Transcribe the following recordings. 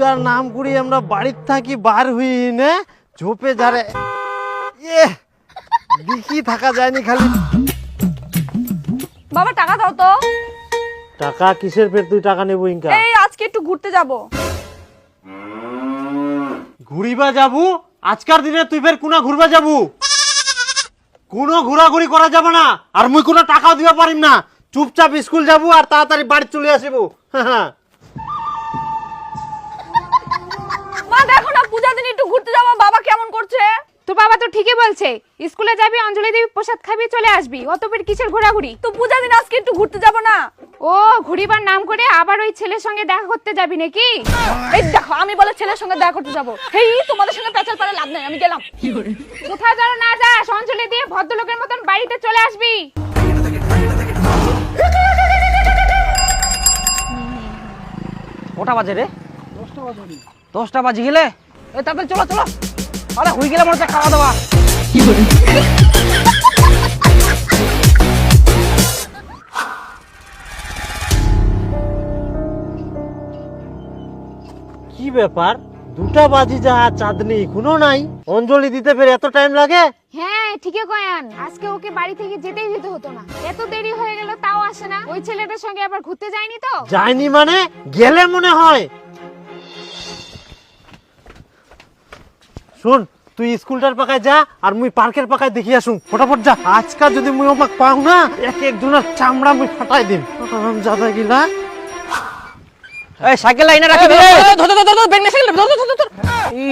পূজার নাম করি আমরা বাড়ির থাকি বার হই না ঝোপে যারে দেখি থাকা যায়নি খালি। বাবা টাকা দাও তো। টাকা কিসের ফের তুই টাকা নেবো ইনকা? এই আজকে একটু ঘুরতে যাব। ঘুরিবা যাবো? আজকার দিনে তুই ফের কোনা ঘুরবা যাবো? কোনো ঘোরাঘুরি করা যাবে না আর মুই কোনো টাকাও দিবা পারিম না। চুপচাপ স্কুল যাবো আর তাড়াতাড়ি বাড়ি চলে আসবো। মা দেখো না পূজা দিন একটু ঘুরতে যাবো, বাবা কেমন করছে? তো বাবা তো ঠিকই বলছে, স্কুলে যাবি, অঞ্জলি দেবী প্রসাদ খাবি, চলে আসবি। অত পেট কিসের ঘোরাঘুরি? তো পূজা দিন আজকে একটু ঘুরতে যাব না? ও ঘুরিবার নাম করে আবার ওই ছেলের সঙ্গে দেখা করতে যাবি নাকি? এই দেখো আমি বলে ছেলের সঙ্গে দেখা করতে যাব। হেই তোমাদের সঙ্গে পেঁচাল পারে লাভ নাই, আমি গেলাম। কোথাও যেন না যাস, অঞ্জলি দিয়ে ভদ্রলোকের মতন বাড়িতে চলে আসবি। কটা বাজে রে? 10টা বাজে গেলে তাড়াতাড়ি চলো চলো। আরে হয়ে গেলে মনে হচ্ছে খাওয়া দাওয়া। কি ব্যাপার 2টা বাজি যা চাঁদনি কোনো নাই, অঞ্জলি দিতে ফের এত টাইম লাগে? হ্যাঁ ঠিকই কয়ান, আজকে ওকে বাড়ি থেকে যেতেই দিতে হতো না। এত দেরি হয়ে গেল তাও আসে না। ওই ছেলেটার সঙ্গে আবার ঘুরতে যায়নি তো? যায়নি মানে গেলে মনে হয়। শোন তুই স্কুলটার পাকায় যা আর মুই পার্কের পাকায় দেখি আসুন। ফটাফট যা, আজকাল যদি মুই ওমাক পাও না এক একজনের চামড়া মুই ফাটাই দিম। জাদা গিলা এই সাইকেল লাইনে রাখি রে। ধর ধর ধর ব্রেক নাই, সাইকেল ধর ধর ধর।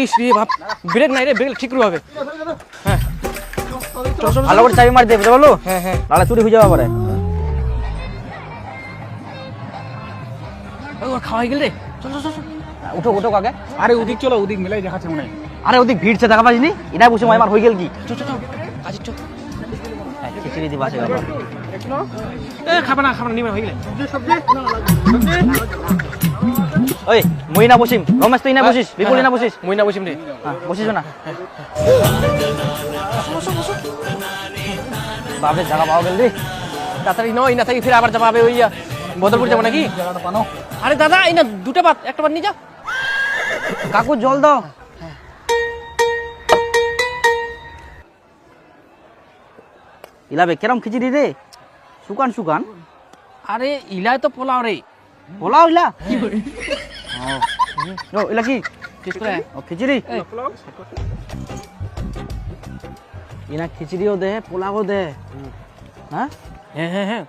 ইস রে বাপ, ব্রেক নাই রে, ব্রেক ঠিক করে হবে। হ্যাঁ ভালো করে চাবি মার দে, বুঝতে পারলো? হ্যাঁ হ্যাঁ। নালে চুরি হয়ে যাবে পারে। ওর খাওয়া হয়ে গেল রে, চল চল চল। উঠো উঠো কাকে। আরে ওদিক চলো, ওদিক মেলাই দেখাচ্ছে মনে হয়। আরে ওদিক ভিড়ছে দেখা পাইনি, এটা বসে মাইমার হয়ে গেল কি? চল চল চল কাজে চল। খিচুড়ি দিবা আছে বাবা। এ খাবা না নিমে হয়ে গেলে। ওই মই না বসিম, রমেশ তুই না বসিস, বিপুল না বসিস। মই না বসিম রে। হ্যাঁ বসিস না। বাপরে জায়গা পাওয়া গেল রে। তাড়াতাড়ি নয় না থাকি ফিরে আবার যাবো ওই বদরপুর যাবো নাকি? আরে দাদা এই না 2টা ভাত, একটা ভাত নিয়ে যাও। কাকু জল দাও। ইলাবে কেরম খিচুড়ি রে? শুকান শুকান। আরে ইলাই তো পোলাও রে। পোলাও ইলা? ও ইলা কি? টেস্ট করে ও খিচুড়ি। এই ইনা খিচুড়িও দে পোলাও দে। হ্যাঁ হ্যাঁ হ্যাঁ হ্যাঁ।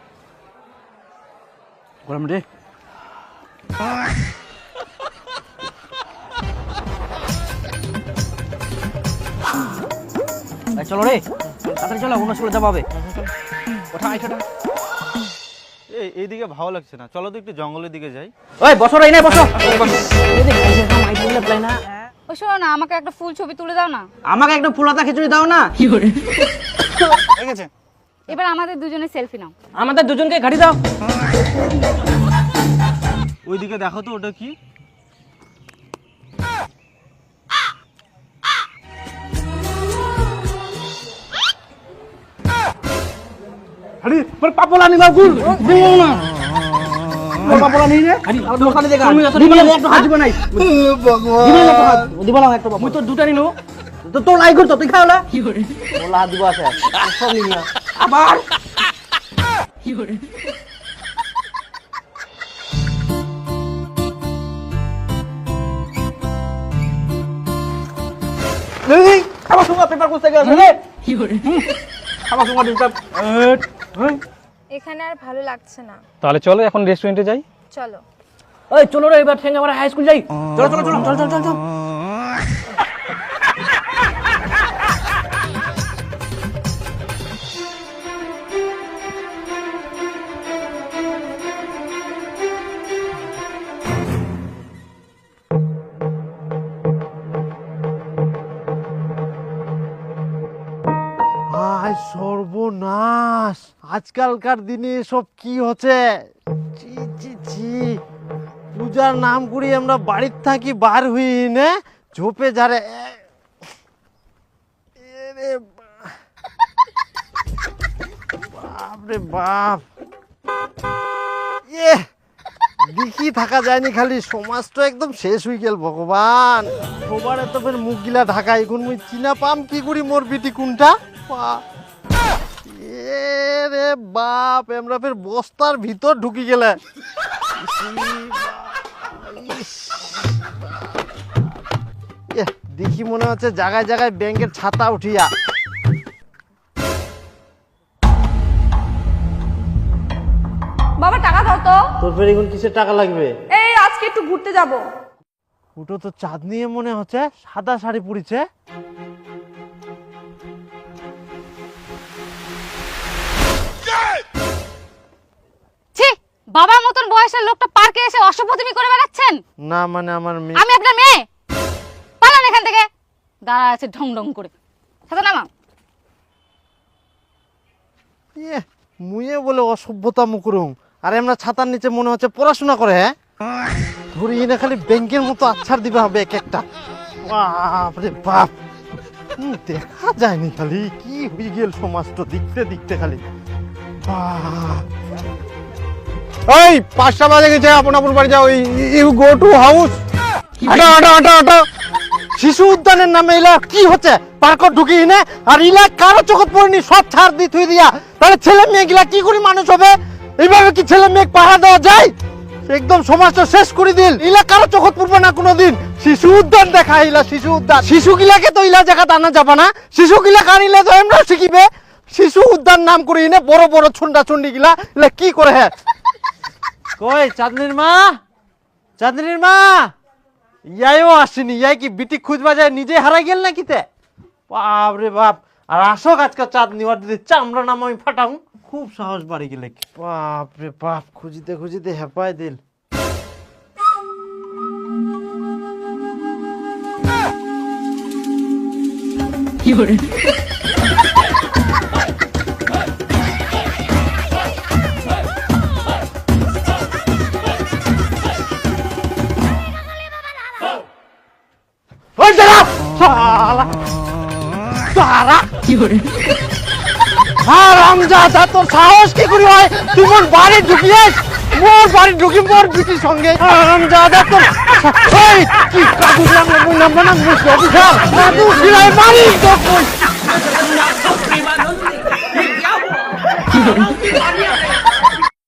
গরম রে। চলো রে তাড়াতাড়ি চলো, অন্য স্কুলে যাবো হবে। ওঠা আইছোটা। এইদিকে ভালো লাগছে না, চলো তো একটু জঙ্গলের দিকে যাই। ওই বসো রে, নাই বসো। ও শোনো না, আমাকে একটা ফুল ছবি তুলে দাও না। আমাকে একটু ফুলাতা খিচুড়ি দাও না। ঠিক আছে এবার আমাদের দুজনের সেলফি নাও। আমাদের দুজনকে গাড়ি দাও। ওইদিকে দেখো তো ওটা কি? আরে মোর পাপলা নি বাবু দিও না। মোর পাপলা নি রে। আরে আর দোকানে দেখা দিবি একটু হাত দিব নাই। ভগবান দিবি একটু হাত। দিব না একটু বাবু। মুই তো 2টা নিলো। তো তোর লাই করতো তুই খাও না। ওলা দিব আছে সব নিয়া আবার এই খাবার সময় পেপার করতে গেছে রে। খাবার সময় ডিস্টার্ব। এখানে আর ভালো লাগছে না, তাহলে চলো এখন রেস্টুরেন্টে যাই। চলো। ওই চলো রে এবার ঠেঙ্গা মারা হাই স্কুল যাই। চলো চলো চলো চল চল চল চল। হায় সর্বনাশ, আজকালকার দিনে সব কি হচ্ছে? ছি ছি ছি, পূজার নাম করি আমরা বাড়ির থাকি বার হই না ঝোপে যারে বাপ রে বাপ। দেখি থাকা যায়নি, খালি সমাজটা একদম শেষ হয়ে গেল ভগবান। সবার এত ফের মুখ গিলা ঢাকা, এখন মুই চিনা পাম কি করি মোর বিটি কোনটা। এ রে বাপ, আমরা ফের বস্তার ভিতর ঢুকি গেলে। দেখি মনে হচ্ছে জায়গায় জায়গায় ব্যাংকের ছাতা উঠিয়া। বাবা টাকা দাও তো। তোর ফের এখন কিসের টাকা লাগবে? এই আজকে একটু ঘুরতে যাব। ওটা তো চাঁদ নিয়ে মনে হচ্ছে, সাদা শাড়ি পরেছে। ছি, বাবার মতন বয়সের লোকটা পার্কে এসে অসভ্যতামি করে বেড়াচ্ছেন। না মানে আমার মেয়ে। আমি আপনার মেয়ে, পালান এখান থেকে। দাঁড়া আছে ঢং ঢং করে। সাথে নামা। মুয়ে বলে অসভ্যতা মুকরুম, আর আমরা ছাতার নিচে মনে হচ্ছে পড়াশোনা করে। হ্যাঁ ধরি না, খালি ব্যাংকের মতো আচ্ছার দিবে হবে এক একটা। বাপরে বাপ, দেখা যায়নি, খালি কি হয়ে গেল সমাজটা দেখতে দেখতে খালি। ওই 5টা বাজে গেছে, আপন আপন বাড়ি যাও। You go to house. হাঁটো হাঁটো হাঁটো হাঁটো। শিশু উদ্যানের নামে ইলা কি হচ্ছে? পার্কত ঢুকি না, আর ইলা কারো চোখত পড়েনি, সব ছাড় দিয়ে থুই দিয়া। তাহলে ছেলে মেয়ে গিলা কি করে মানুষ হবে? এইভাবে কি ছেলে মেয়ে পাহারা দেওয়া যায়? একদম সমাজটা শেষ করে দিল। ইলা কারো চোখত পড়বে না কোনোদিন। শিশু উদ্যান দেখা, ইলা শিশু উদ্যান। শিশু গিলাকে তো ইলা জায়গা আনা যাবে না। শিশু গিলা কানিলে তো আমরা শিখিবে। শিশু উদ্যান নাম করে এনে বড় বড় ছুন্ডা ছুন্ডি গিলা ইলা কি করে? হ্যাঁ কই চাঁদনির মা, চাঁদনির মা ইয়াইও আসেনি। ইয়াই কি বিটি খুঁজবা যায়, নিজে হারাই গেল না কিতে? বাপ রে বাপ। আর আসো আজকে চাঁদনি, ওর দিদি চামড়া নাম আমি ফাটাও। খুব সাহস বাড়ি গেলে। বাপ রে বাপ, খুঁজিতে খুঁজিতে হেপাই দিল। ওই দাঁড়া শালা, দাঁড়া। হারামজাদা, তোর সাহস কি করে হয়? তুই মোর বাড়ি ঢুকিয়েছ, মোর বাড়ি ঢুকি মোর বিটির সঙ্গে। হারামজাদা, তোর এই কি কাগজ লাগলো মুই নাম্বার না মুই অফিসার কাগজ দিলাই মারি তো কই।